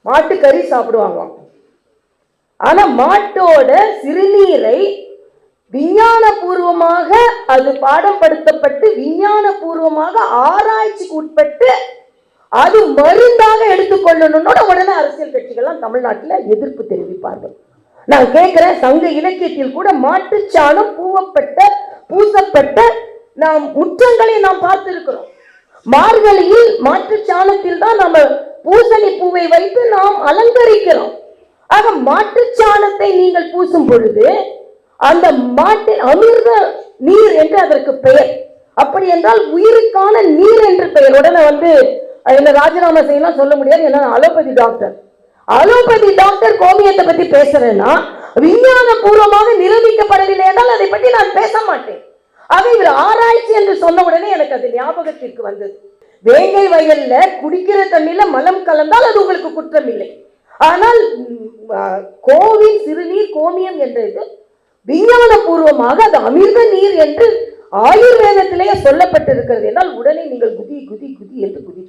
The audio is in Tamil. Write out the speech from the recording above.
மாட்டுக்கறி சாப்பிடுவாங்க. ஆனா மாட்டோட சிறுநீரை விஞ்ஞான பூர்வமாக அது பாடம் படுத்தப்பட்டு விஞ்ஞான பூர்வமாக ஆராய்ச்சிக்கு உட்பட்டு அது மருந்தாக எடுத்துக்கொள்ளணும்னோட உடனே அரசியல் கட்சிகள்லாம் தமிழ்நாட்டில் எதிர்ப்பு தெரிவிப்பார்கள். நான் கேட்கிறேன், சங்க இலக்கியத்தில் கூட மாட்டுச்சாணம் பூசப்பட்ட நாம் முற்றங்களை நாம் பார்த்திருக்கிறோம். மார்கழியில் மாட்டுச்சாணத்தில் தான் நம்ம பூசணி பூவை வைத்து நாம் அலங்கரிக்கிறோம். ஆக மாட்டுச்சாணத்தை நீங்கள் பூசும் பொழுது அந்த மாட்டின் அமிர்த நீர் என்று அதற்கு பெயர். அப்படி என்றால் உயிருக்கான நீர் என்று பெயர். உடனே என்ன ராஜினாமா செய்யலாம் சொல்ல முடியாது, ஏன்னா அலோபதி டாக்டர் கோமியத்தை பத்தி பேசுறேன்னா விஞ்ஞான பூர்வமாக நிரூபிக்கப்படவில்லை என்றால் அதை பற்றி நான் பேச மாட்டேன். ஆக இவர் ஆராய்ச்சி என்று சொன்ன உடனே எனக்கு அது ஞாபகத்திற்கு வந்தது. வேங்கை வயல்ல குடிக்கிற தண்ணியில மலம் கலந்தால் அது உங்களுக்கு குற்றம் இல்லை. ஆனால் கோவின் சிறுநீர் கோமியம் என்றது விஞ்ஞான பூர்வமாக அது அமிர்த நீர் என்று ஆயுர்வேதத்திலேயே சொல்லப்பட்டிருக்கிறது என்றால் உடனே நீங்கள் குதி குதி குதி என்று குதி